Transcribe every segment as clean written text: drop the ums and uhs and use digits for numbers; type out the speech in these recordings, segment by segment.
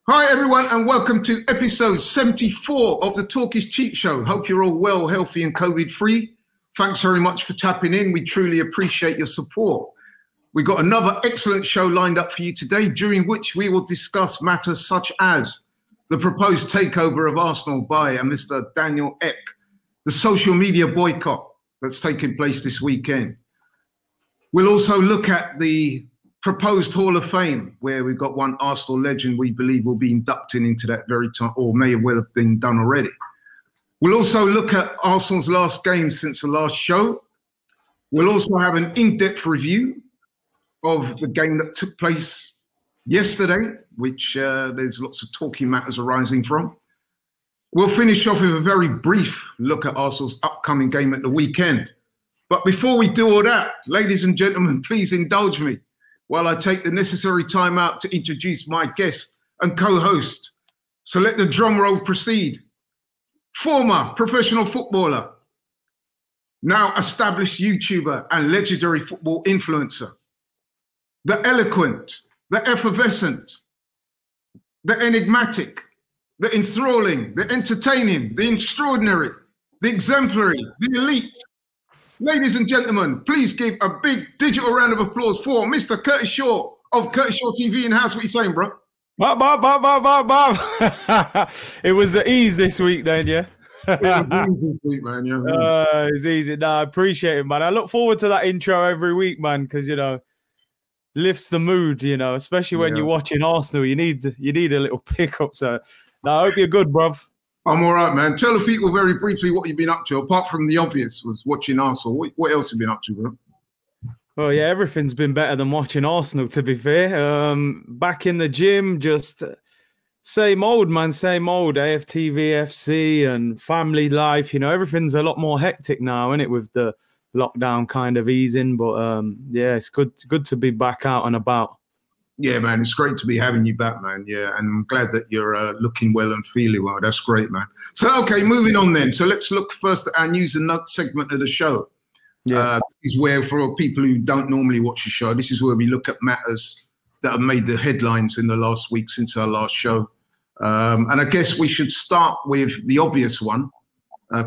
Hi everyone and welcome to episode 74 of the Talk is Cheap show. Hope you're all well, healthy and COVID free. Thanks very much for tapping in. We truly appreciate your support. We've got another excellent show lined up for you today, during which we will discuss matters such as the proposed takeover of Arsenal by Mr. Daniel Ek, the social media boycott that's taking place this weekend. We'll also look at the proposed Hall of Fame, where we've got one Arsenal legend we believe will be inducted into that very time, or may well have been done already. We'll also look at Arsenal's last game since the last show. We'll also have an in-depth review of the game that took place yesterday, which there's lots of talking matters arising from. We'll finish off with a very brief look at Arsenal's upcoming game at the weekend. But before we do all that, ladies and gentlemen, please indulge me while I take the necessary time out to introduce my guest and co-host. So let the drum roll proceed. Former professional footballer, now established YouTuber and legendary football influencer. The eloquent, the effervescent, the enigmatic, the enthralling, the entertaining, the extraordinary, the exemplary, the elite. Ladies and gentlemen, please give a big digital round of applause for Mr. Curtis Shaw of Curtis Shaw TV in-house. What you saying, bro? Bob. It was the ease this week then, yeah? It was easy this week, man. Yeah. It's easy. No, I appreciate it, man. I look forward to that intro every week, man, because, you know, lifts the mood, you know, especially when you're watching Arsenal. You need a little pickup. So, no, I hope you're good, bruv. I'm all right, man. Tell the people very briefly what you've been up to, apart from the obvious, was watching Arsenal. What else have you been up to, bro? Oh, yeah, everything's been better than watching Arsenal, to be fair. Back in the gym, just same old, man, same old. AFTV, FC and family life, you know, everything's a lot more hectic now, isn't it, with the lockdown kind of easing. But, yeah, it's good to be back out and about. Yeah, man, it's great to be having you back, man. Yeah, and I'm glad that you're looking well and feeling well. That's great, man. So, okay, moving on then. So let's look first at our news and notes segment of the show. Yeah. This is where, for people who don't normally watch the show, this is where we look at matters that have made the headlines in the last week since our last show. And I guess we should start with the obvious one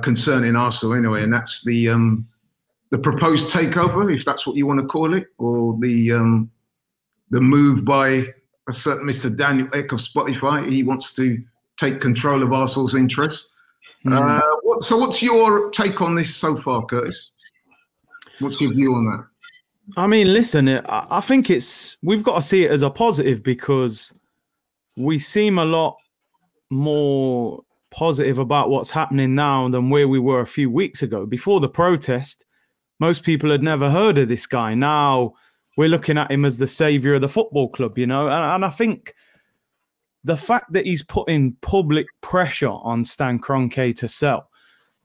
concerning Arsenal anyway, and that's the proposed takeover, if that's what you want to call it, or the move by a certain Mr. Daniel Ek of Spotify. He wants to take control of Arsenal's interests. So what's your take on this so far, Curtis? What's your view on that? I mean, listen, I think we've got to see it as a positive, because we seem a lot more positive about what's happening now than where we were a few weeks ago. Before the protest, most people had never heard of this guy. Now we're looking at him as the savior of the football club, you know? And I think the fact that he's putting public pressure on Stan Kroenke to sell,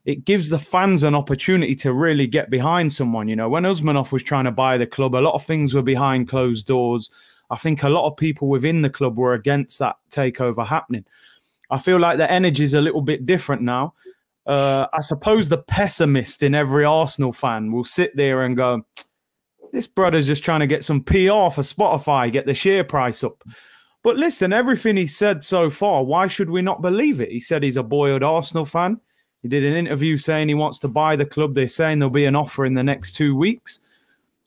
it gives the fans an opportunity to really get behind someone. You know, when Usmanov was trying to buy the club, a lot of things were behind closed doors. I think a lot of people within the club were against that takeover happening. I feel like the energy is a little bit different now. I suppose the pessimist in every Arsenal fan will sit there and go, this brother's just trying to get some PR for Spotify, get the share price up. But listen, everything he said so far, why should we not believe it? He said he's a boyhood Arsenal fan. He did an interview saying he wants to buy the club. They're saying there'll be an offer in the next 2 weeks.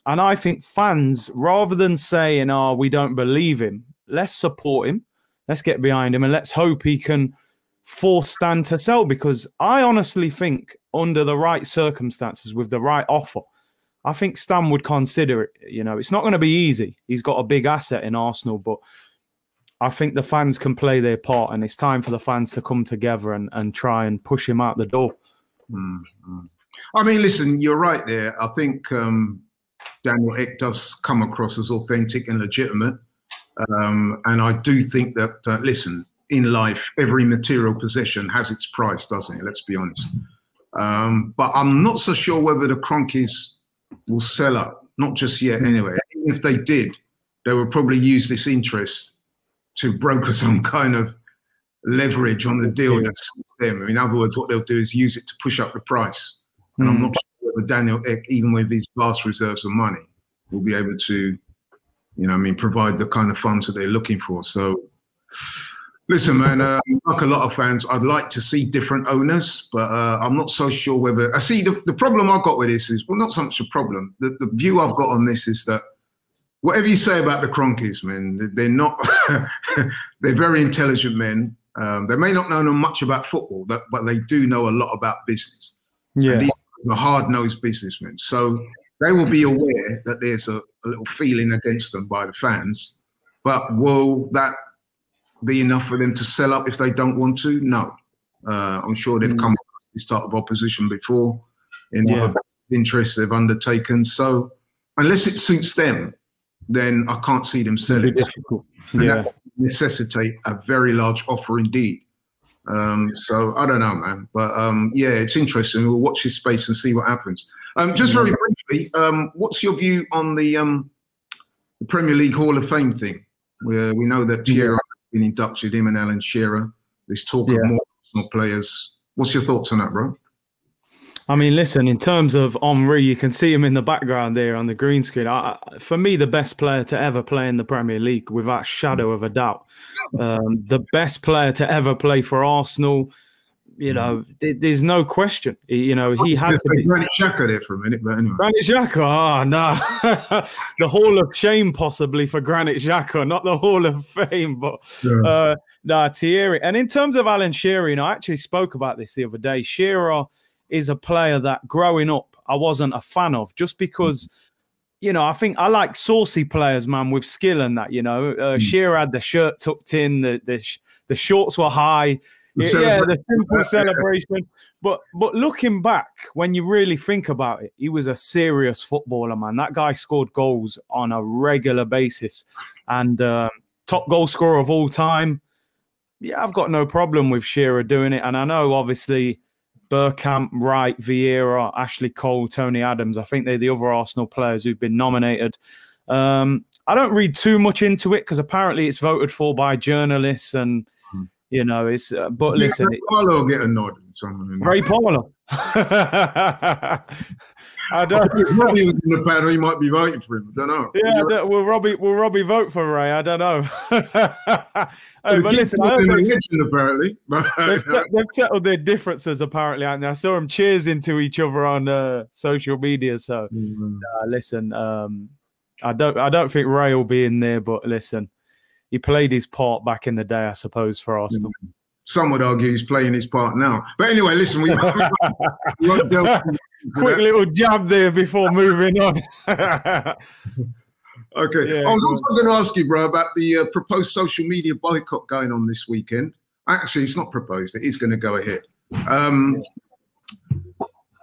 And I think fans, rather than saying, oh, we don't believe him, let's support him. Let's get behind him and let's hope he can force Stan to sell. Because I honestly think under the right circumstances, with the right offer, I think Stan would consider it. You know, it's not going to be easy. He's got a big asset in Arsenal, but I think the fans can play their part, and it's time for the fans to come together and try and push him out the door. I mean, listen, you're right there. I think Daniel Ek does come across as authentic and legitimate. And I do think that, listen, in life, every material possession has its price, doesn't it? Let's be honest. But I'm not so sure whether the Kroenkes will sell up. Not just yet, anyway. Even if they did, they would probably use this interest to broker some kind of leverage on the deal that's them. In other words, what they'll do is use it to push up the price. And I'm not sure whether Daniel Ek, even with his vast reserves of money, will be able to you know what I mean, provide the kind of funds that they're looking for. So, listen, man, like a lot of fans, I'd like to see different owners, but I'm not so sure whether... I see the problem I've got with this is, well, not so much a problem. The view I've got on this is that whatever you say about the Cronkies, man, they're not... they're very intelligent men. They may not know much about football, but they do know a lot about business. Yeah. And these are hard-nosed businessmen. So they will be aware that there's a little feeling against them by the fans. But will that be enough for them to sell up if they don't want to? No. I'm sure they've come across this type of opposition before in other interests they've undertaken. So unless it suits them, then I can't see them selling. Difficult. And that necessitate a very large offer indeed. So I don't know, man. But yeah, it's interesting. We'll watch this space and see what happens. Just very briefly, what's your view on the Premier League Hall of Fame thing? Where we know that Thierry has been inducted, him and Alan Shearer. There's talk of more Arsenal players. What's your thoughts on that, bro? I mean, listen, in terms of Henry, you can see him in the background there on the green screen. For me, the best player to ever play in the Premier League, without a shadow of a doubt. The best player to ever play for Arsenal, you know, there's no question. You know, he had to be... Granit Xhaka there for a minute, but anyway. Granit Xhaka? Oh, no. The Hall of Shame possibly for Granit Xhaka, not the Hall of Fame. But no, Thierry. And in terms of Alan Shearer, you know, I actually spoke about this the other day. Shearer is a player that growing up I wasn't a fan of, just because, you know, I think I like saucy players, man, with skill and that, you know. Shearer had the shirt tucked in, the shorts were high. The simple celebration. But looking back, when you really think about it, he was a serious footballer, man. That guy scored goals on a regular basis. And top goal scorer of all time. Yeah, I've got no problem with Shearer doing it. And I know, obviously, Bergkamp, Wright, Vieira, Ashley Cole, Tony Adams, I think they're the other Arsenal players who've been nominated. I don't read too much into it because apparently it's voted for by journalists and, you know, it's... but listen... Ray Parlour will get a nod. Ray Parlour? I don't... If Robbie was in the panel, he might be voting for him. I don't know. Yeah, will Robbie vote for Ray? I don't know. But listen, apparently. They've settled their differences apparently, and I saw them cheers into each other on social media. So listen, I don't think Ray will be in there, but listen, he played his part back in the day, I suppose, for Arsenal. Some would argue he's playing his part now. But anyway, listen, we won't delve quick little jab there before moving on. Okay. Yeah, I was also going to ask you, bro, about the proposed social media boycott going on this weekend. Actually, it's not proposed. It is going to go ahead.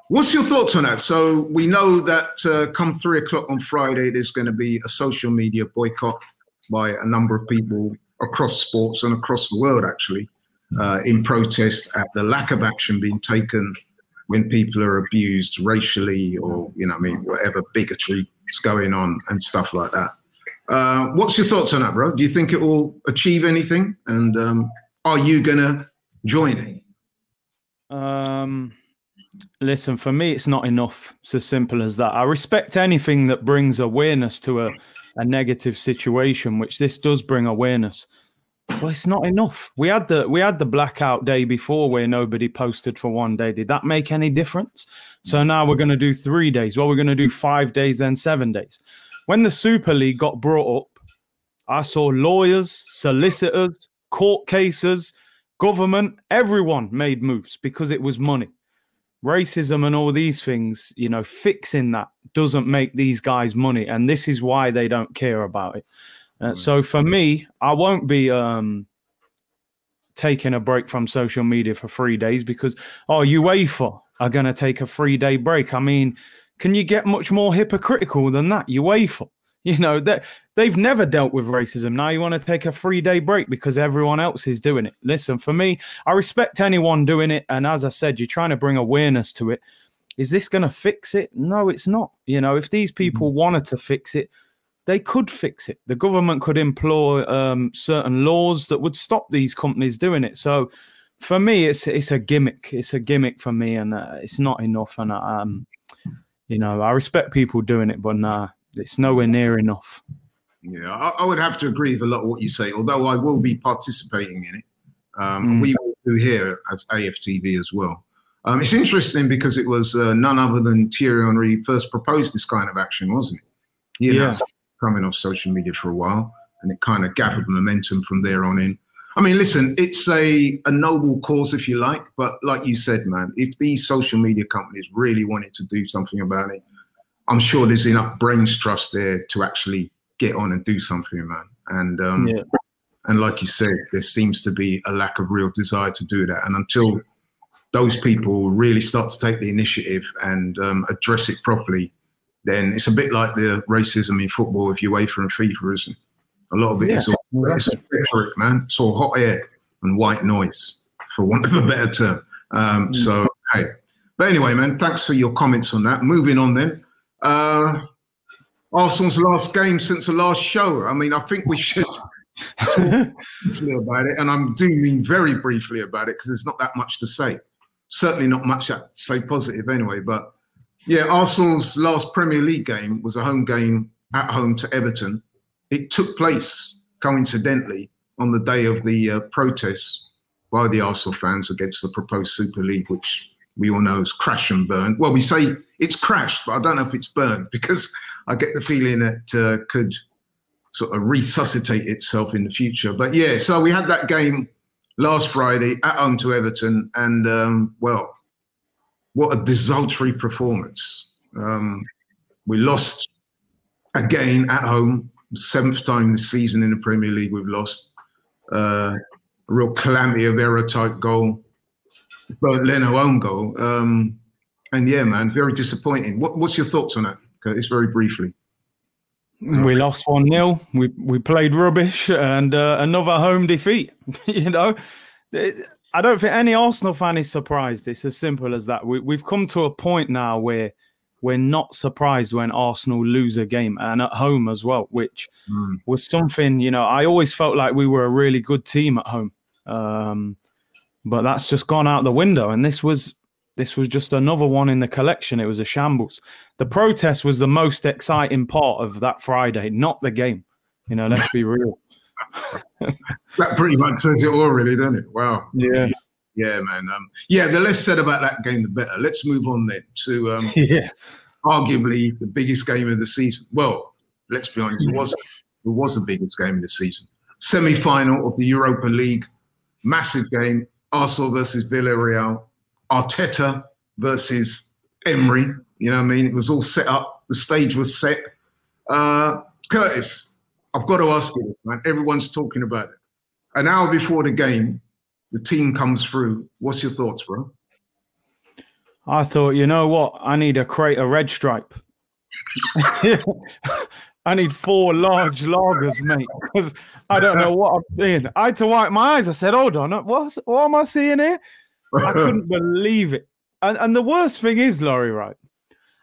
What's your thoughts on that? So we know that come 3 o'clock on Friday, there's going to be a social media boycott by a number of people across sports and across the world, actually, in protest at the lack of action being taken when people are abused racially or, you know, I mean, whatever bigotry is going on and stuff like that. What's your thoughts on that, bro? Do you think it will achieve anything? And are you going to join it? Listen, for me, it's not enough. It's as simple as that. I respect anything that brings awareness to a negative situation, which this does bring awareness. But it's not enough. We had the blackout day before where nobody posted for 1 day. Did that make any difference? So now we're going to do 3 days. Well, we're going to do 5 days, then 7 days. When the Super League got brought up, I saw lawyers, solicitors, court cases, government, everyone made moves because it was money. Racism and all these things, you know, fixing that doesn't make these guys money. And this is why they don't care about it. So for me, I won't be taking a break from social media for 3 days because, UEFA are going to take a 3-day break. I mean, can you get much more hypocritical than that? UEFA, you know, they've never dealt with racism. Now you want to take a 3-day break because everyone else is doing it. Listen, for me, I respect anyone doing it. And as I said, you're trying to bring awareness to it. Is this going to fix it? No, it's not. You know, if these people wanted to fix it, they could fix it. The government could employ certain laws that would stop these companies doing it. So for me, it's a gimmick. It's a gimmick for me, and it's not enough. And, you know, I respect people doing it, but nah, it's nowhere near enough. Yeah, I would have to agree with a lot of what you say, although I will be participating in it. We will do here as AFTV as well. It's interesting because it was none other than Thierry-Henry first proposed this kind of action, wasn't it? You know, coming off social media for a while, and it kind of gathered momentum from there on in. I mean, listen, it's a noble cause, if you like, but like you said, man, if these social media companies really wanted to do something about it, I'm sure there's enough brains trust there to actually get on and do something, man. And like you said, there seems to be a lack of real desire to do that. And until those people really start to take the initiative and address it properly, then it's a bit like the racism in football with UEFA and FIFA, isn't it? A lot of it is all rhetoric, man. It's all hot air and white noise, for want of a better term. So, hey. But anyway, man, thanks for your comments on that. Moving on then. Arsenal's last game since the last show. I mean, I think we should talk briefly about it. And I do mean very briefly about it because there's not that much to say. Certainly not much to say positive anyway. But yeah, Arsenal's last Premier League game was a home game at home to Everton. It took place, coincidentally, on the day of the protests by the Arsenal fans against the proposed Super League, which we all know is crash and burn. Well, we say it's crashed, but I don't know if it's burned because I get the feeling it could sort of resuscitate itself in the future. But yeah, so we had that game last Friday at home to Everton, and well, what a desultory performance. We lost again at home. 7th time this season in the Premier League we've lost. A real calamity of error type goal. But Leno own goal. And yeah, man, very disappointing. What's your thoughts on that, Curtis, very briefly? We lost 1-0. We played rubbish and another home defeat. You know, I don't think any Arsenal fan is surprised. It's as simple as that. We've come to a point now where we're not surprised when Arsenal lose a game, and at home as well, which was something, you know, I always felt like we were a really good team at home. But that's just gone out the window. And this was just another one in the collection. It was a shambles. The protest was the most exciting part of that Friday, not the game. You know, let's be real. That pretty much says it all, really, doesn't it? Wow. Yeah. Yeah, man. Yeah, the less said about that game, the better. Let's move on then to arguably the biggest game of the season. Well, let's be honest, it was the biggest game of the season. Semi-final of the Europa League, massive game. Arsenal versus Villarreal. Arteta versus Emery. You know what I mean? It was all set up. The stage was set. Curtis, I've got to ask you this, man. Everyone's talking about it. An hour before the game, the team comes through. What's your thoughts, bro? I thought, you know what? I need a crate of red stripe. I need 4 large lagers, mate, because I don't know what I'm seeing. I had to wipe my eyes. I said, hold on, what am I seeing here? I couldn't believe it. And the worst thing is, Laurie, right?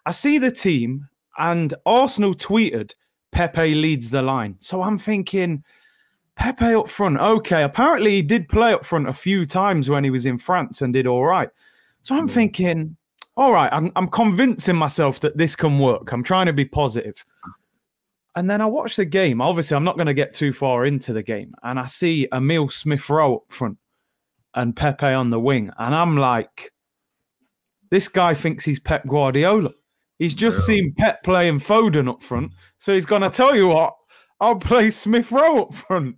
I see the team and Arsenal tweeted, Pepe leads the line. So I'm thinking, Pepe up front. Okay, apparently he did play up front a few times when he was in France and did all right. So I'm thinking, all right, I'm convincing myself that this can work. I'm trying to be positive. And then I watch the game. Obviously, I'm not going to get too far into the game. And I see Emile Smith-Rowe up front and Pepe on the wing. And I'm like, this guy thinks he's Pep Guardiola. He's just seen Pep playing Foden up front. So he's going to tell you what, I'll play Smith-Rowe up front.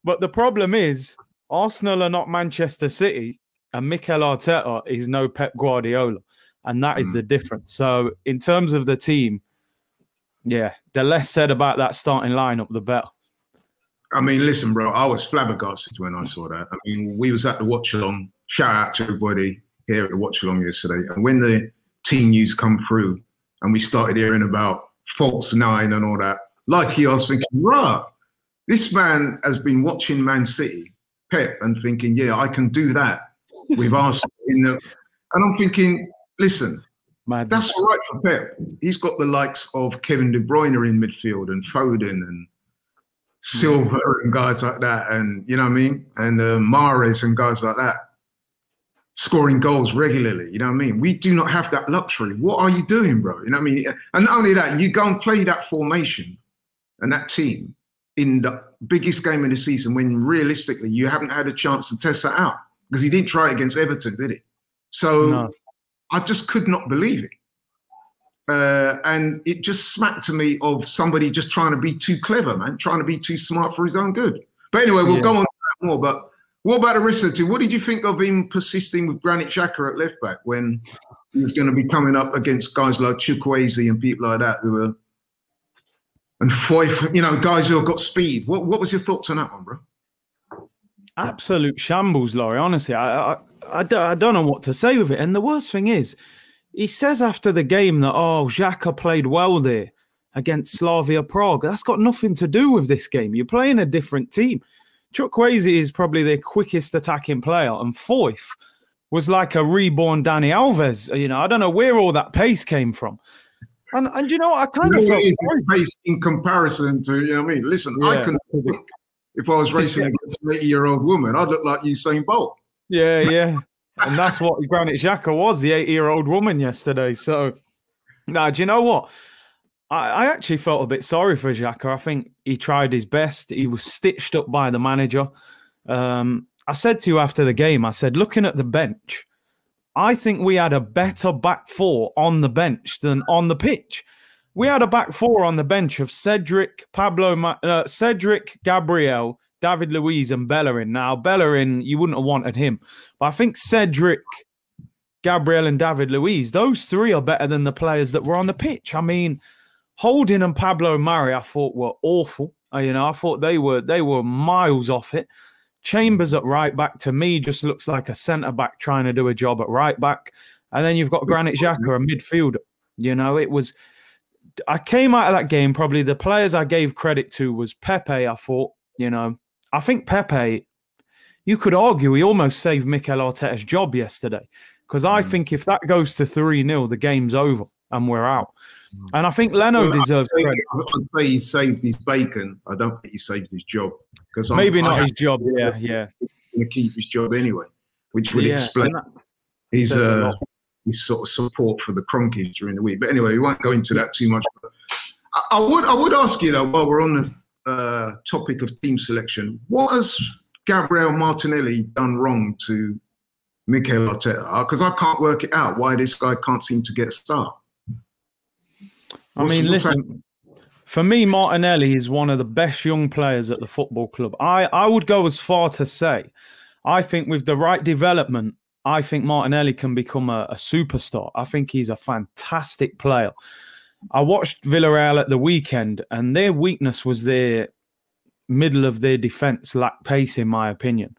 But the problem is, Arsenal are not Manchester City, and Mikel Arteta is no Pep Guardiola. And that is the difference. So in terms of the team, yeah, the less said about that starting lineup, the better. I mean, listen, bro, I was flabbergasted when I saw that. I mean, we was at the watch-along. Shout out to everybody here at the watch-along yesterday. And when the team news come through and we started hearing about false 9 and all that, like I was thinking, rah, this man has been watching Man City, Pep, and thinking, yeah, I can do that with Arsenal. And I'm thinking, listen, that's all right for Pep. He's got the likes of Kevin De Bruyne in midfield and Foden and Silva and guys like that. And, you know what I mean? And Mahrez and guys like that. Scoring goals regularly, you know what I mean? We do not have that luxury. What are you doing, bro? You know what I mean? And not only that, you go and play that formation and that team in the biggest game of the season when realistically you haven't had a chance to test that out, because he didn't try it against Everton, did he? So no. I just could not believe it. And it just smacked to me of somebody just trying to be too clever, man, trying to be too smart for his own good. But anyway, we'll go on to that more. But what about Arteta? What did you think of him persisting with Granit Xhaka at left back when he was going to be coming up against guys like Chukwueze and people like that who were, and Foyth, you know, guys who have got speed? What was your thoughts on that one, bro? Absolute shambles, Laurie. Honestly, I don't know what to say with it. And the worst thing is, he says after the game that, oh, Xhaka played well there against Slavia Prague. That's got nothing to do with this game. You're playing a different team. Chukwueze is probably their quickest attacking player, and Foyth was like a reborn Dani Alves. You know, I don't know where all that pace came from. And you know what? I kind of felt pace in comparison to, you know what I mean? Listen, I couldn't think if I was racing against an 80-year-old woman, I'd look like Usain Bolt. Yeah, yeah. And that's what Granit Xhaka was, the 80-year-old woman yesterday. So, now, do you know what? I actually felt a bit sorry for Xhaka. I think he tried his best. He was stitched up by the manager. I said to you after the game, I said, looking at the bench, I think we had a better back four on the bench than on the pitch. We had a back four on the bench of Cedric, Gabriel, David Luiz and Bellerin. Now, Bellerin, you wouldn't have wanted him. But I think Cedric, Gabriel and David Luiz, those three are better than the players that were on the pitch. I mean, Holding and Pablo Mari, I thought were awful. You know, I thought they were miles off it. Chambers at right back, to me, just looks like a centre-back trying to do a job at right back. And then you've got Granit Xhaka, a midfielder. You know, it was... I came out of that game, probably the players I gave credit to was Pepe, I thought. You know, I think Pepe, you could argue he almost saved Mikel Arteta's job yesterday. Because I think if that goes to 3-0, the game's over and we're out. And I think Leno deserves credit. I'd say he saved his bacon. I don't think he saved his job. Maybe not his job, yeah. He's going to keep his job anyway, which would explain his sort of support for the Cronkies during the week. But anyway, we won't go into that too much. I would ask you, though, while we're on the topic of team selection, what has Gabriel Martinelli done wrong to Mikel Arteta? Because I can't work it out why this guy can't seem to get a start. I mean, listen, for me, Martinelli is one of the best young players at the football club. I would go as far to say, I think with the right development, I think Martinelli can become a superstar. I think he's a fantastic player. I watched Villarreal at the weekend, and their weakness was their middle of their defence lacked pace, in my opinion.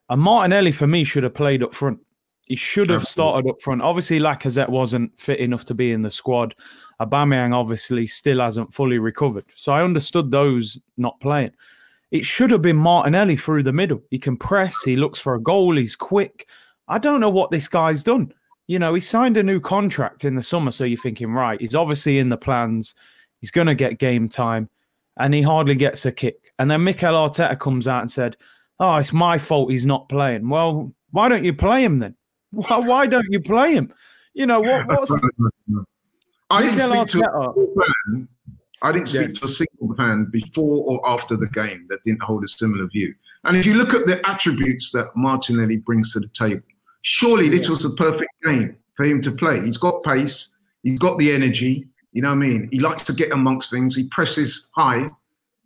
And Martinelli, for me, should have played up front. He should have started up front. Obviously, Lacazette wasn't fit enough to be in the squad. Aubameyang obviously still hasn't fully recovered. So I understood those not playing. It should have been Martinelli through the middle. He can press. He looks for a goal. He's quick. I don't know what this guy's done. You know, he signed a new contract in the summer, so you're thinking, right, he's obviously in the plans. He's going to get game time, and he hardly gets a kick. And then Mikel Arteta comes out and said, oh, it's my fault he's not playing. Well, why don't you play him then? Why don't you play him? You know, I didn't speak to a single fan before or after the game that didn't hold a similar view. And if you look at the attributes that Martinelli brings to the table, surely this was a perfect game for him to play. He's got pace. He's got the energy. You know what I mean? He likes to get amongst things. He presses high.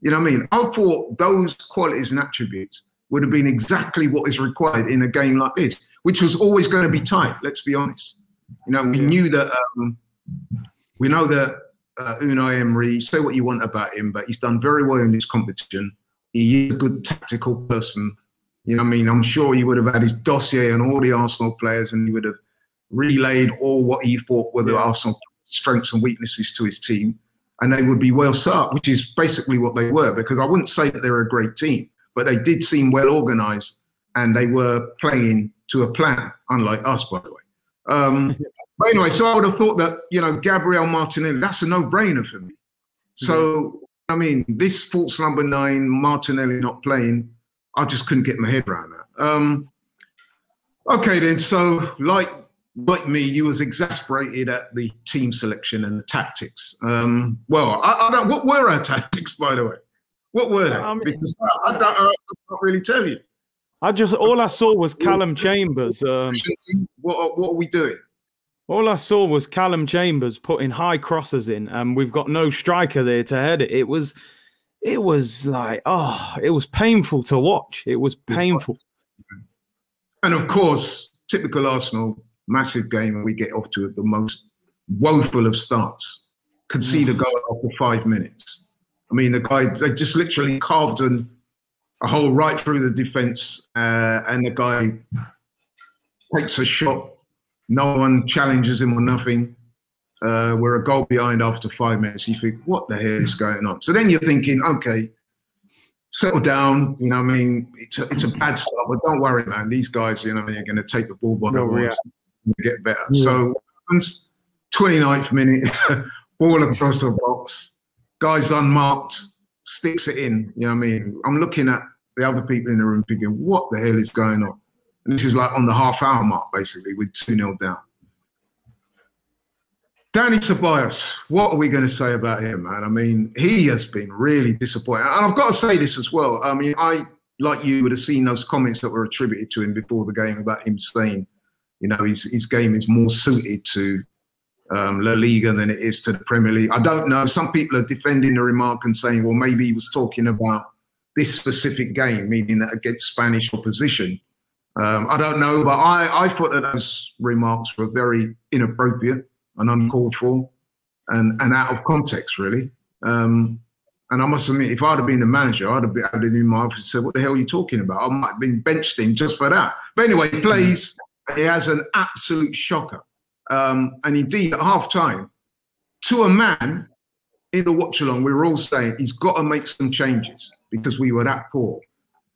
You know what I mean? I thought those qualities and attributes would have been exactly what is required in a game like this, which was always going to be tight, let's be honest. You know, we knew that... we know that Unai Emery, say what you want about him, but he's done very well in this competition. He is a good tactical person. You know what I mean? I'm sure he would have had his dossier on all the Arsenal players, and he would have relayed all what he thought were the Arsenal strengths and weaknesses to his team, and they would be well set up, which is basically what they were, because I wouldn't say that they were a great team, but they did seem well organised, and they were playing to a plan, unlike us, by the way. But anyway, so I would have thought that, you know, Gabriel Martinelli, that's a no-brainer for me. So, I mean, this false number 9, Martinelli not playing, I just couldn't get my head around that. Okay, then, so like like me, you was exasperated at the team selection and the tactics. Well, I don't. What were our tactics, by the way? What were they? Because I can't really tell you. All I saw was Callum Chambers. What are we doing? All I saw was Callum Chambers putting high crosses in, and we've got no striker there to head it. It was like, it was painful to watch. It was painful. And of course, typical Arsenal, massive game, and we get off to the most woeful of starts. Concede a goal after 5 minutes. I mean, the guy, they just literally carved a hole right through the defence, and the guy takes a shot. No one challenges him or nothing. We're a goal behind after 5 minutes. You think, what the hell is going on? So then you're thinking, okay, settle down. You know what I mean? It's a bad start, but don't worry, man. These guys, you know what I mean, are going to take the ball by the horns and get better. Yeah. So 29th minute, ball across the box. Guy's unmarked, sticks it in. You know what I mean? I'm looking at the other people in the room thinking, what the hell is going on? And this is like on the half-hour mark, basically, with 2-0 down. Dani Ceballos, what are we going to say about him, man? I mean, he has been really disappointing. And I've got to say this as well. I mean, I, like you, would have seen those comments that were attributed to him before the game about him saying, you know, his game is more suited to La Liga than it is to the Premier League. I don't know. Some people are defending the remark and saying, well, maybe he was talking about this specific game, meaning that against Spanish opposition. I don't know, but I thought that those remarks were very inappropriate and uncalled for and out of context, really. And I must admit, if I'd have been the manager, I'd have been in my office and said, what the hell are you talking about? I might have been benched him just for that. But anyway, he plays. He has an absolute shocker. And indeed, at half-time, to a man in the watch-along, we were all saying he's got to make some changes because we were that poor.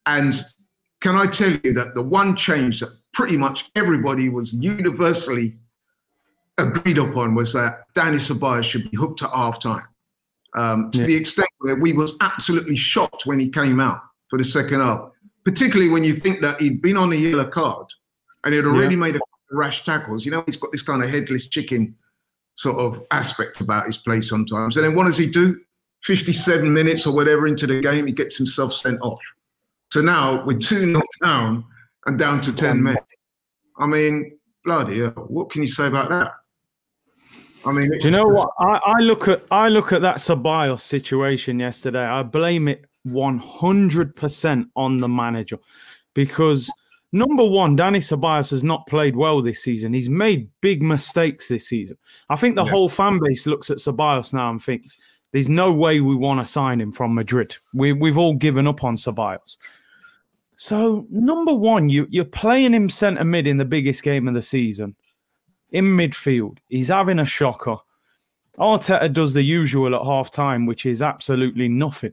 And can I tell you that the one change that pretty much everybody was universally agreed upon was that Dani Ceballos should be hooked at half-time. To the extent where we was absolutely shocked when he came out for the second half, particularly when you think that he'd been on a yellow card and he'd already made a rash tackles. You know, he's got this kind of headless chicken sort of aspect about his play sometimes. And then what does he do? 57 minutes or whatever into the game, he gets himself sent off. So now we're 2-0 down and down to 10 men. I mean, bloody hell, what can you say about that? I mean, do you know what? I look at that Ceballos situation yesterday. I blame it 100% on the manager because number one, Dani Ceballos has not played well this season. He's made big mistakes this season. I think the whole fan base looks at Ceballos now and thinks there's no way we want to sign him from Madrid. We've all given up on Ceballos. So, number one, you're playing him centre mid in the biggest game of the season. In midfield, he's having a shocker. Arteta does the usual at half-time, which is absolutely nothing.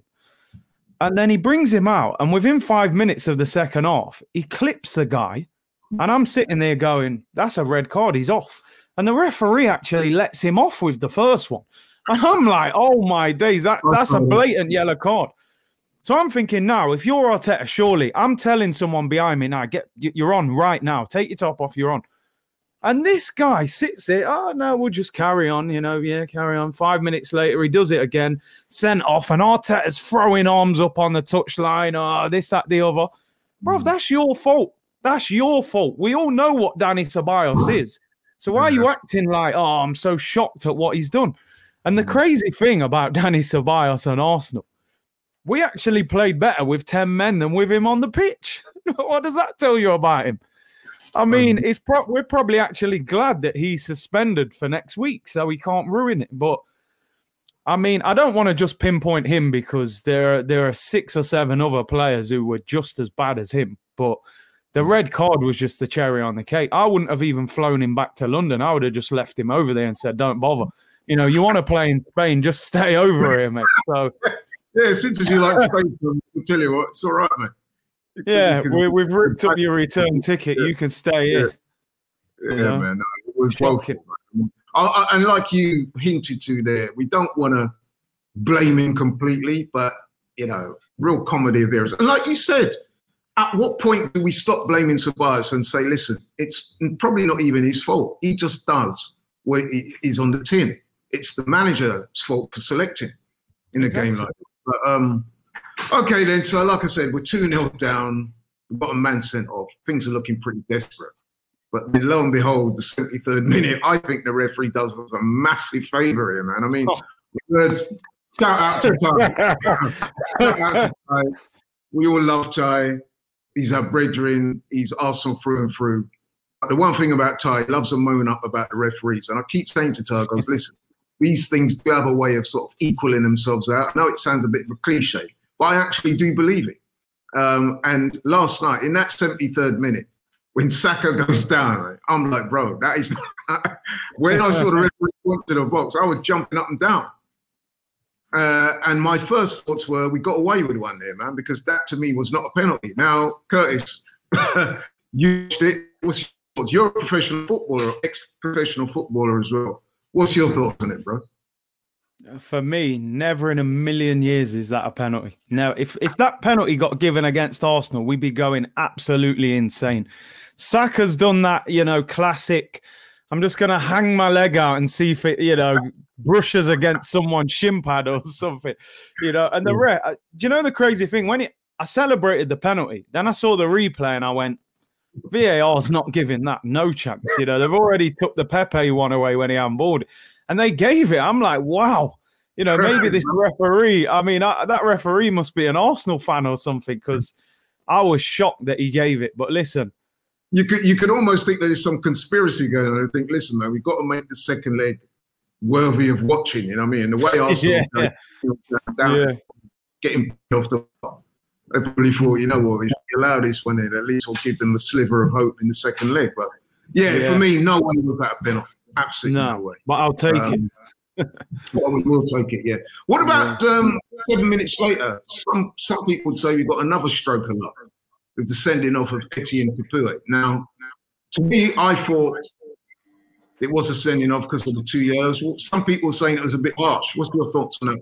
And then he brings him out, and within 5 minutes of the second half, he clips the guy, and I'm sitting there going, that's a red card, he's off. And the referee actually lets him off with the first one. And I'm like, oh my days, that's a blatant yellow card. So I'm thinking now, if you're Arteta, surely I'm telling someone behind me now, you're on right now. Take your top off, you're on. And this guy sits there, oh no, we'll just carry on, carry on. 5 minutes later, he does it again, sent off, and Arteta's throwing arms up on the touchline, this, that, the other. Bro, that's your fault. That's your fault. We all know what Dani Ceballos is. So why are you acting like, oh, I'm so shocked at what he's done? And the crazy thing about Dani Ceballos and Arsenal, we actually played better with 10 men than with him on the pitch. What does that tell you about him? I mean, we're probably actually glad that he's suspended for next week, so he can't ruin it. But, I mean, I don't want to just pinpoint him because there are 6 or 7 other players who were just as bad as him. But the red card was just the cherry on the cake. I wouldn't have even flown him back to London. I would have just left him over there and said, don't bother. You want to play in Spain, just stay over here, mate. So, yeah, since you like Spain, I'll tell you what, it's all right, mate. Yeah, we've ripped up your return ticket. You can stay here. Yeah, man. No, it was woeful. And like you hinted to there, we don't want to blame him completely, but, real comedy of errors. And like you said, at what point do we stop blaming Ceballos and say, listen, it's probably not even his fault. He just does what is on the tin. It's the manager's fault for selecting in a game like this. But, okay, then. So, like I said, we're 2-0 down. We've got a man sent off. Things are looking pretty desperate. But then, lo and behold, the 73rd minute, I think the referee does us a massive favour here, man. I mean, shout out to Ty. Shout out to Ty. We all love Ty. He's our brethren. He's Arsenal through and through. But the one thing about Ty, he loves to moan up about the referees. And I keep saying to Ty, I goes, listen, these things do have a way of sort of equaling themselves out. I know it sounds a bit of a cliche, but I actually do believe it. And last night, in that 73rd minute, when Saka goes down, right, I'm like, bro, that is... when I saw the referee went to the box, I was jumping up and down. And my first thoughts were, we got away with one there, man, because that to me was not a penalty. Now, Curtis, you watched it. You're a professional footballer, ex-professional footballer as well. What's your thoughts on it, bro? For me, never in a million years is that a penalty. Now, if that penalty got given against Arsenal, we'd be going absolutely insane. Saka's done that, you know, classic, I'm just going to hang my leg out and see if it, you know, brushes against someone's shin pad or something, you know. And do you know the crazy thing? When I celebrated the penalty, then I saw the replay and I went, VAR's not giving that no chance. You know, they've already took the Pepe one away when he handballed it, and they gave it. I'm like, wow. You know, maybe this referee, I mean, that referee must be an Arsenal fan or something, because I was shocked that he gave it. But listen. You could almost think there's some conspiracy going on. I think, listen, man, we've got to make the second leg worthy of watching, you know what I mean? The way Arsenal getting off the top. I probably thought, you know what, if you allow this one in, at least we'll give them a sliver of hope in the second leg. But yeah, for me, no way was that a penalty. Absolutely no way. But I'll take it. Well, we will take it, yeah. What about 7 minutes later? Some people would say we've got another stroke of luck with the sending off of Etienne Capoue. Now, to me, I thought it was a sending off because of the 2 yellows. Some people are saying it was a bit harsh. What's your thoughts on that?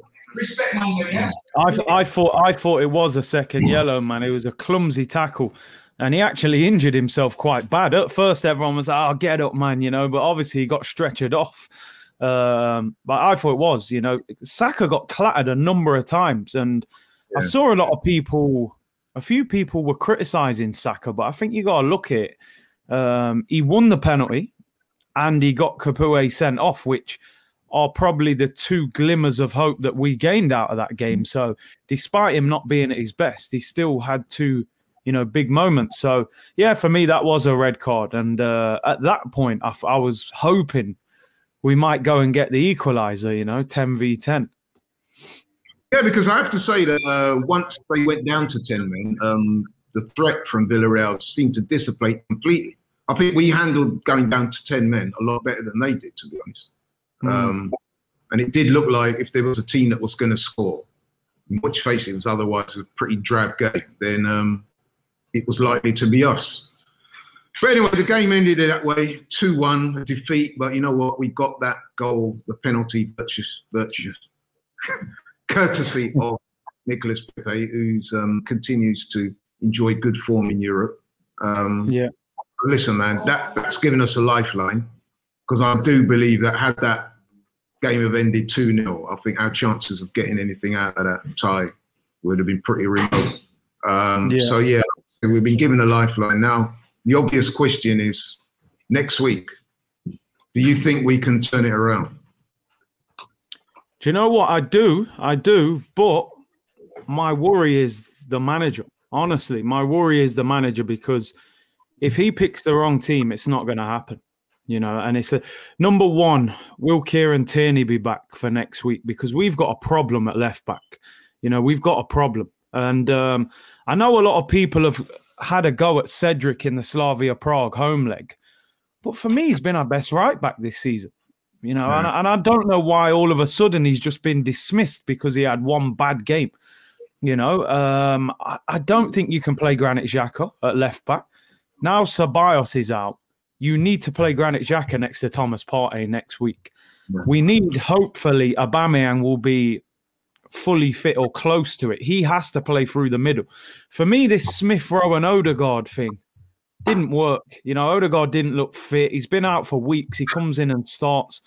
I thought it was a second yellow, man. It was a clumsy tackle, and he actually injured himself quite bad. At first, everyone was like, "Oh, get up, man," you know. But obviously, he got stretchered off. But I thought it was, you know, Saka got clattered a number of times, and I saw a lot of people. A few people were criticising Saka, but I think you got to look at it. He won the penalty, and he got Capoue sent off, which are probably the two glimmers of hope that we gained out of that game. So despite him not being at his best, he still had two, you know, big moments. So yeah, for me, that was a red card. And at that point, I was hoping we might go and get the equaliser, you know, 10v10. Yeah, because I have to say that once they went down to 10 men, the threat from Villarreal seemed to dissipate completely. I think we handled going down to 10 men a lot better than they did, to be honest. And it did look like if there was a team that was going to score, which face it was otherwise a pretty drab game, then it was likely to be us. But anyway, the game ended that way, 2-1, a defeat. But you know what? We got that goal, the penalty, virtuous courtesy of Nicolas Pepe, who continues to enjoy good form in Europe. Listen, man, that's given us a lifeline, because I do believe that had that game have ended 2-0, I think our chances of getting anything out of that tie would have been pretty remote. So yeah, we've been given a lifeline. Now, the obvious question is, next week, do you think we can turn it around? Do you know what? I do, but my worry is the manager. Honestly, my worry is the manager, because if he picks the wrong team, it's not going to happen. You know, and it's number one, will Kieran Tierney be back for next week? Because we've got a problem at left back. You know, we've got a problem. And I know a lot of people have had a go at Cedric in the Slavia Prague home leg. But for me, he's been our best right back this season. You know, and I don't know why all of a sudden he's just been dismissed because he had one bad game. You know, I don't think you can play Granit Xhaka at left back. Now Ceballos is out. You need to play Granit Xhaka next to Thomas Partey next week. We need, hopefully, Aubameyang will be fully fit or close to it. He has to play through the middle. For me, this Smith Rowe and Odegaard thing didn't work. You know, Odegaard didn't look fit. He's been out for weeks. He comes in and starts.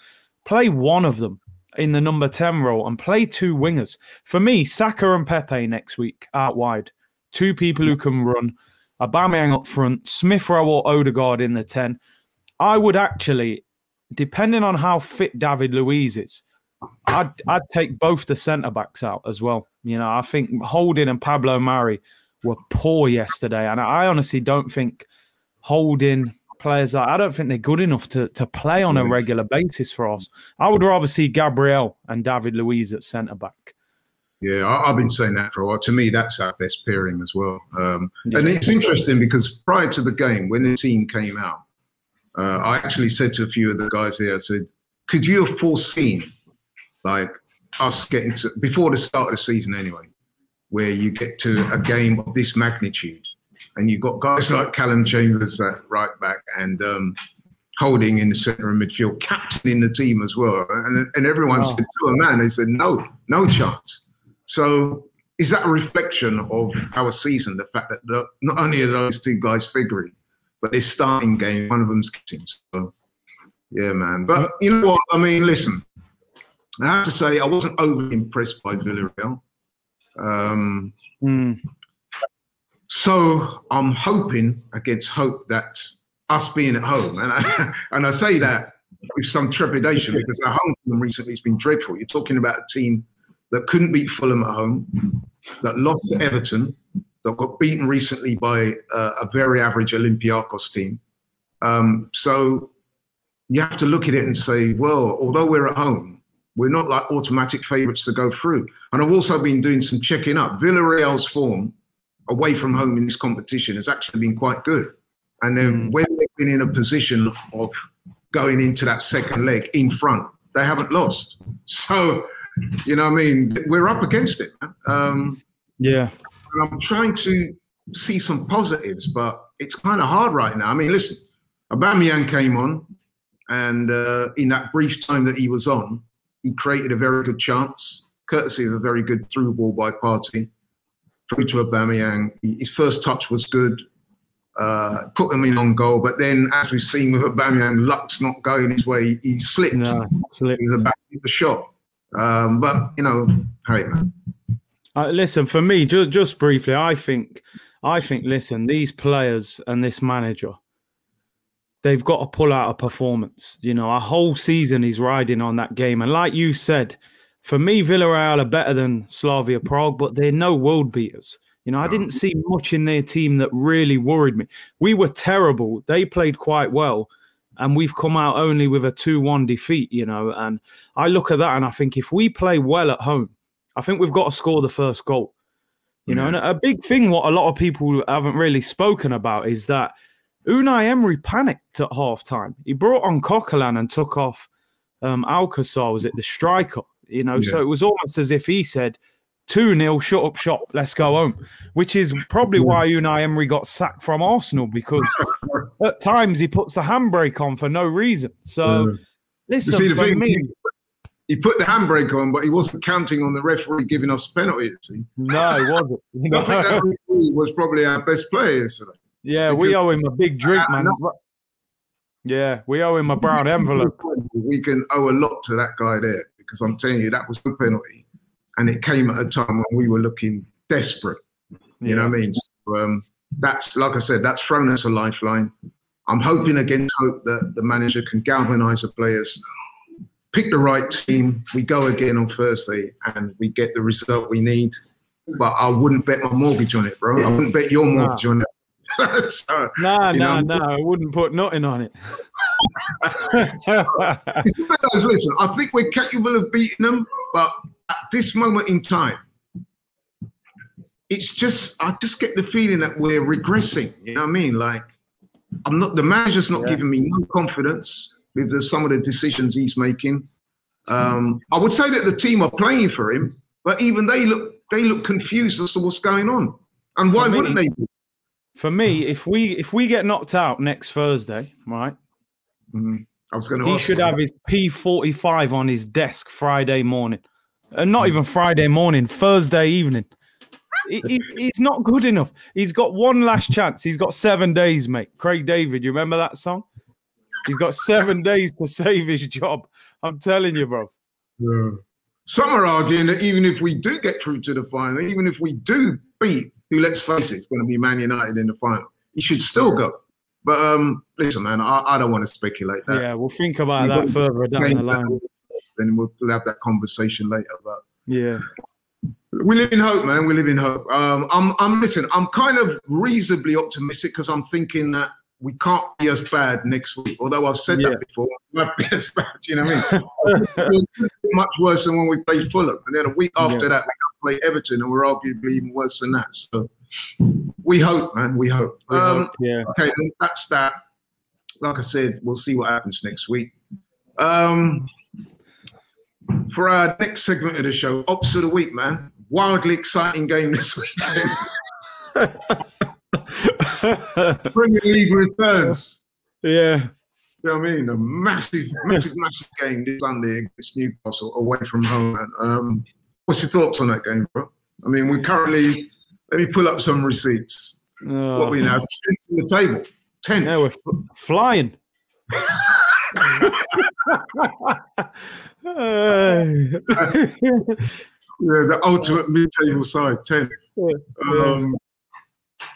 Play one of them in the number 10 role and play two wingers. For me, Saka and Pepe next week out wide. Two people who can run. Aubameyang up front. Smith Rowe or Odegaard in the 10. I would actually, depending on how fit David Luiz is, I'd take both the centre-backs out as well. You know, I think Holding and Pablo Mari were poor yesterday. And I honestly don't think Holding, players I don't think they're good enough to play on a regular basis for us. I would rather see Gabriel and David Luiz at centre-back. Yeah, I've been saying that for a while. To me, that's our best pairing as well. And it's interesting because prior to the game, when the team came out, I actually said to a few of the guys here, I said, could you have foreseen, like, us getting to, before the start of the season anyway, where you get to a game of this magnitude and you've got guys like Callum Chambers at right back and Holding in the centre of midfield, captaining the team as well. And everyone said to a man, they said, no chance. So is that a reflection of our season, the fact that not only are those two guys figuring, but their starting game, one of them's captain. So, yeah, man. But you know what? I mean, listen, I have to say I wasn't overly impressed by Villarreal. So I'm hoping against hope that us being at home, and I say that with some trepidation because our home form recently has been dreadful. You're talking about a team that couldn't beat Fulham at home, that lost to Everton, that got beaten recently by a very average Olympiacos team. So you have to look at it and say, well, although we're at home, we're not like automatic favourites to go through. And I've also been doing some checking up. Villarreal's form away from home in this competition has actually been quite good. And then when they've been in a position of going into that second leg in front, they haven't lost. So, you know what I mean? We're up against it. Yeah. And I'm trying to see some positives, but it's kind of hard right now. I mean, listen, Aubameyang came on, and in that brief time that he was on, he created a very good chance, courtesy of a very good through ball by Partey, through to Aubameyang. His first touch was good, put him in on goal, but then, as we've seen with Aubameyang, luck's not going his way. He slipped. He was about to hit the shot. But, you know, hey, man. Listen, for me, just briefly, I think, listen, these players and this manager, they've got to pull out a performance. You know, a whole season is riding on that game. And like you said, for me, Villarreal are better than Slavia Prague, but they're no world beaters. You know, I didn't see much in their team that really worried me. We were terrible. They played quite well. And we've come out only with a 2-1 defeat, you know. And I look at that and I think if we play well at home, I think we've got to score the first goal. You know, and a big thing what a lot of people haven't really spoken about is that Unai Emery panicked at half-time. He brought on Coquelin and took off Alcazar, was it the striker? You know, so it was almost as if he said, 2-0, shut up shop, let's go home. Which is probably why Unai Emery got sacked from Arsenal, because at times he puts the handbrake on for no reason. So, listen, for me... He put the handbrake on, but he wasn't counting on the referee giving us penalties. No, he wasn't. I think that referee was probably our best player yesterday. Yeah, we owe him a big drink, man. Yeah, we owe him a brown envelope. We can owe a lot to that guy there, because I'm telling you, that was a penalty. And it came at a time when we were looking desperate. You know what I mean? So, that's, like I said, that's thrown us a lifeline. I'm hoping against hope that the manager can galvanise the players, pick the right team. We go again on Thursday and we get the result we need. But I wouldn't bet my mortgage on it, bro. I wouldn't bet your mortgage on it. So, no. I wouldn't put nothing on it. Listen, I think we're capable of beating them, but at this moment in time, it's just, I just get the feeling that we're regressing. You know what I mean? Like, the manager's not giving me no confidence with some of the decisions he's making. I would say that the team are playing for him, but even they look confused as to what's going on. And why wouldn't they be? For me, if we get knocked out next Thursday, right? I was going to. He should have his P45 on his desk Friday morning. And not even Friday morning, Thursday evening. He's not good enough. He's got one last chance. He's got 7 days, mate. Craig David, you remember that song? He's got 7 days to save his job. I'm telling you, bro. Yeah. Some are arguing that even if we do get through to the final, even if we do beat, who, let's face it, it's going to be Man United in the final, he should still go. But listen, man, I don't want to speculate that. Yeah, we'll think about that further down the line. Then we'll have that conversation later. But yeah, we live in hope, man. We live in hope. I'm kind of reasonably optimistic because I'm thinking that we can't be as bad next week. Although I've said that before, we won't be as bad. You know what I mean? Much worse than when we played Fulham, and then a week after that we play Everton, and we're arguably even worse than that. So we hope, man. We hope. Okay, then that's that. Like I said, we'll see what happens next week. For our next segment of the show, Ops of the Week, man. Wildly exciting game this weekend. Premier League returns. Yeah. You know what I mean? A massive game this Sunday against Newcastle away from home, man. What's your thoughts on that game, bro? I mean, we're currently, let me pull up some receipts. What we now, 10 on the table. 10. Yeah, we're flying. The ultimate mid-table side, 10.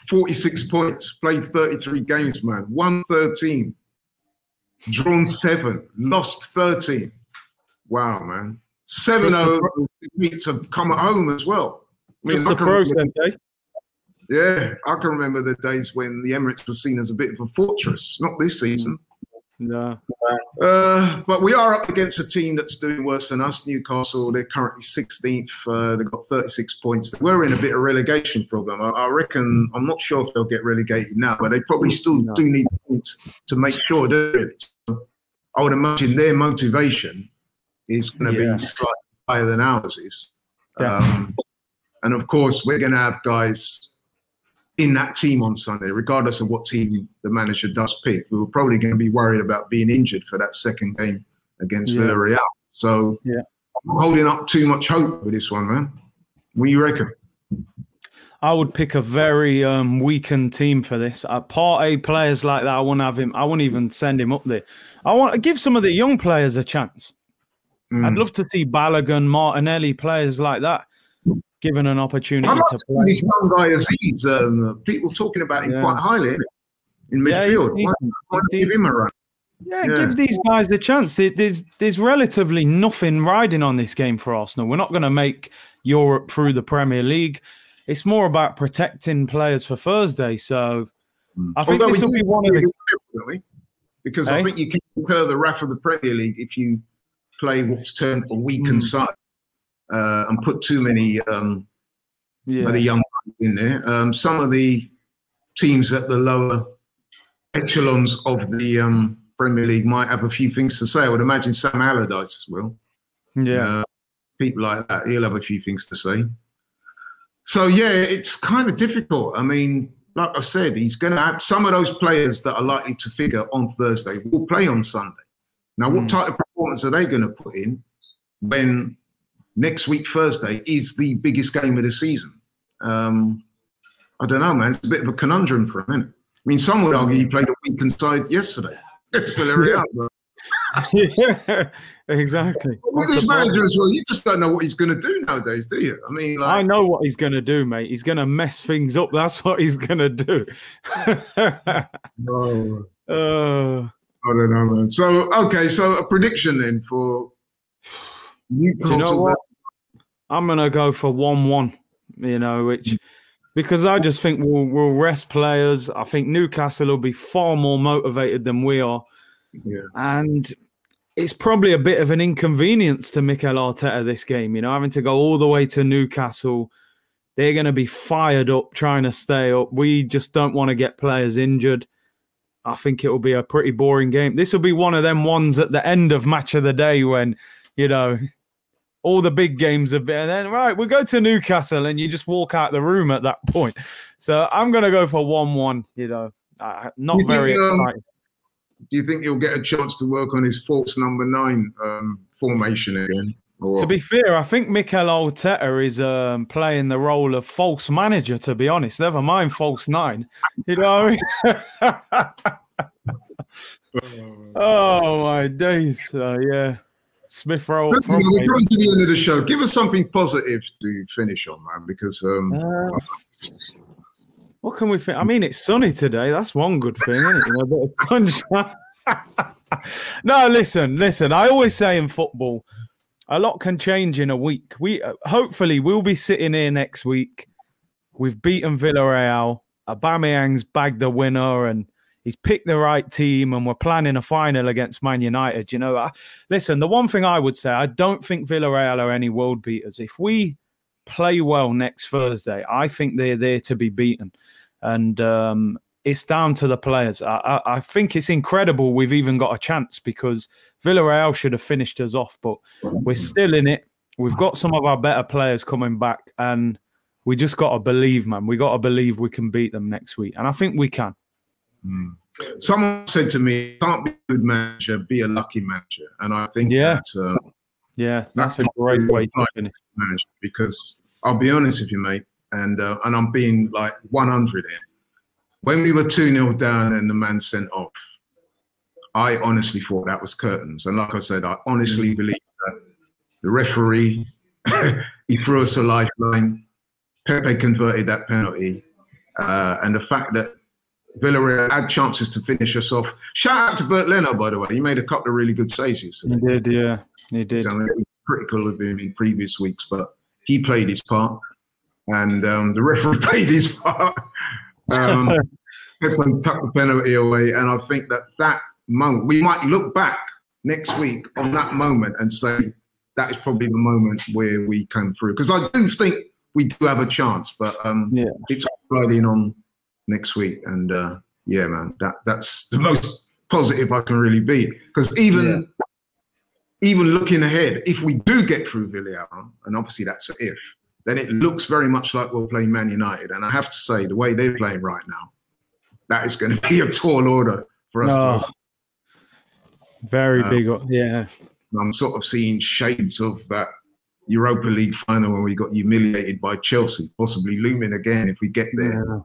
46 points, played 33 games, man. Won 13, drawn 7, lost 13. Wow, man. 7-0 defeats have come at home as well. Just the process, eh? Yeah, I can remember the days when the Emirates was seen as a bit of a fortress. Not this season. No. But we are up against a team that's doing worse than us. Newcastle, they're currently 16th. They've got 36 points. We're in a bit of relegation problem. I reckon, I'm not sure if they'll get relegated now, but they probably still do need points to make sure they're in it. So I would imagine their motivation is going to be slightly higher than ours is. And of course, we're going to have guys in that team on Sunday, regardless of what team the manager does pick, who are probably going to be worried about being injured for that second game against Villarreal. So I'm holding up too much hope with this one, man. What do you reckon? I would pick a very weakened team for this. Part A players like that, I wouldn't have him. I wouldn't even send him up there. I want to give some of the young players a chance. I'd love to see Balogun, Martinelli, players like that given an opportunity to play. This young guy Aziz, people talking about him quite highly in midfield. Give him a run. Give these guys a chance. There's relatively nothing riding on this game for Arsenal. We're not going to make Europe through the Premier League. It's more about protecting players for Thursday. So I think this will be one of the... Because I think you can incur the wrath of the Premier League if you play what's termed a weakened side. And put too many of the young guys in there. Some of the teams at the lower echelons of the Premier League might have a few things to say. I would imagine Sam Allardyce will. Yeah. People like that, he'll have a few things to say. So, yeah, it's kind of difficult. I mean, like I said, he's going to have some of those players that are likely to figure on Thursday will play on Sunday. Now, what type of performance are they going to put in when next week, Thursday, is the biggest game of the season? I don't know, man. It's a bit of a conundrum for a minute. I mean, some would argue he played a weakened side yesterday. It's Villarreal. Yeah, exactly. With this manager as well, you just don't know what he's going to do nowadays, do you? I mean, like, I know what he's going to do, mate. He's going to mess things up. That's what he's going to do. I don't know, man. So, okay, so a prediction then for Newcastle. You know what? I'm going to go for 1-1, because I just think we'll rest players. I think Newcastle will be far more motivated than we are. Yeah. And it's probably a bit of an inconvenience to Mikel Arteta this game, having to go all the way to Newcastle. They're going to be fired up trying to stay up. We just don't want to get players injured. I think it will be a pretty boring game. This will be one of them ones at the end of match of the day when, all the big games have been, and then, right, we'll go to Newcastle, and you just walk out the room at that point. So I'm going to go for 1-1, not very exciting. Do you think he'll get a chance to work on his false number 9 formation again? To be fair, I think Mikel Arteta is playing the role of false manager, to be honest. Never mind false nine. You know what I mean? Oh, my days. Yeah. Smith Rowe. We're going to the end of the show. Give us something positive to finish on, man, because... what can we think? I mean, it's sunny today. That's one good thing, isn't it? A bit of sunshine. No, listen. I always say in football, a lot can change in a week. Hopefully we'll be sitting here next week. We've beaten Villarreal. Aubameyang's bagged the winner, and he's picked the right team, and we're planning a final against Man United. You know, listen. The one thing I would say, I don't think Villarreal are any world beaters. If we play well next Thursday, I think they're there to be beaten, and it's down to the players. I think it's incredible we've even got a chance, because Villarreal should have finished us off, but we're still in it. We've got some of our better players coming back, and we just got to believe, man. We got to believe we can beat them next week, and I think we can. Someone said to me, "Can't be a good manager, be a lucky manager," and I think that's a great way to finish. Because I'll be honest with you, mate, and I'm being like 100 here. When we were 2-0 down and the man sent off, I honestly thought that was curtains. And like I said, I honestly believe that the referee, he threw us a lifeline. Pepe converted that penalty. And the fact that Villarreal had chances to finish us off. Shout out to Bert Leno, by the way. He made a couple of really good saves yesterday. He did, yeah. He did. I mean, it was critical of him in previous weeks, but he played his part. And the referee played his part. Pepe tucked the penalty away, and I think that moment, we might look back next week on that moment and say that is probably the moment where we came through. Because I do think we do have a chance, but it's riding on next week, and yeah, man, that's the most positive I can really be. Because even looking ahead, if we do get through Villarreal, and obviously that's an if, then it looks very much like we're playing Man United. And I have to say, the way they're playing right now, that is going to be a tall order for us to... Very big, yeah. I'm sort of seeing shades of that Europa League final when we got humiliated by Chelsea, possibly looming again if we get there.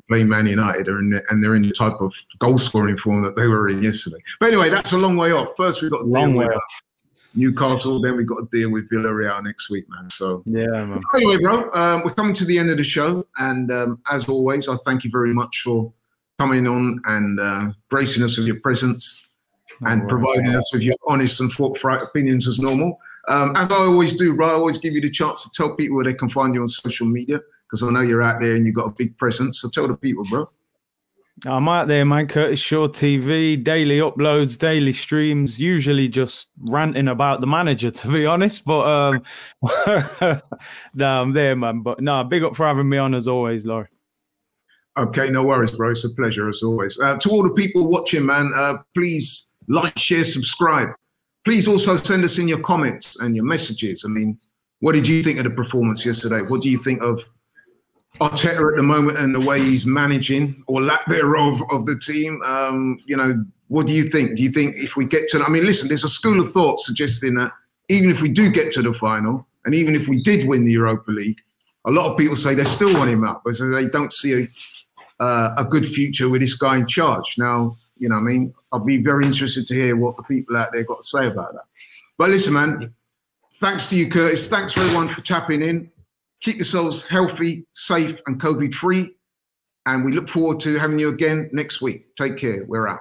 Play Man United, and they're in the type of goal-scoring form that they were in yesterday. But anyway, that's a long way off. First, we've got to deal with Newcastle, then we've got to deal with Villarreal next week, man. So yeah, man. Anyway, bro, we're coming to the end of the show, and as always, I thank you very much for coming on and gracing us with your presence and providing us with your honest and forthright opinions as normal. As I always do, bro, I always give you the chance to tell people where they can find you on social media, because I know you're out there and you've got a big presence. So tell the people, bro. I'm out there, man. Curtis Shaw TV, daily uploads, daily streams, usually just ranting about the manager, to be honest. But no, I'm there, man. But no, big up for having me on as always, Laurie. Okay, no worries, bro. It's a pleasure as always. To all the people watching, man, please like, share, subscribe. Please also send us in your comments and your messages. I mean, what did you think of the performance yesterday? What do you think of Arteta at the moment and the way he's managing, or lack thereof, of the team? You know, what do you think? Do you think if we get to, I mean, listen, there's a school of thought suggesting that even if we do get to the final, and even if we did win the Europa League, a lot of people say they still want him out because they don't see a good future with this guy in charge. Now, you know what I mean? I'll be very interested to hear what the people out there got to say about that. But listen, man, thanks to you, Curtis. Thanks for everyone for tapping in. Keep yourselves healthy, safe, and COVID-free. And we look forward to having you again next week. Take care. We're out.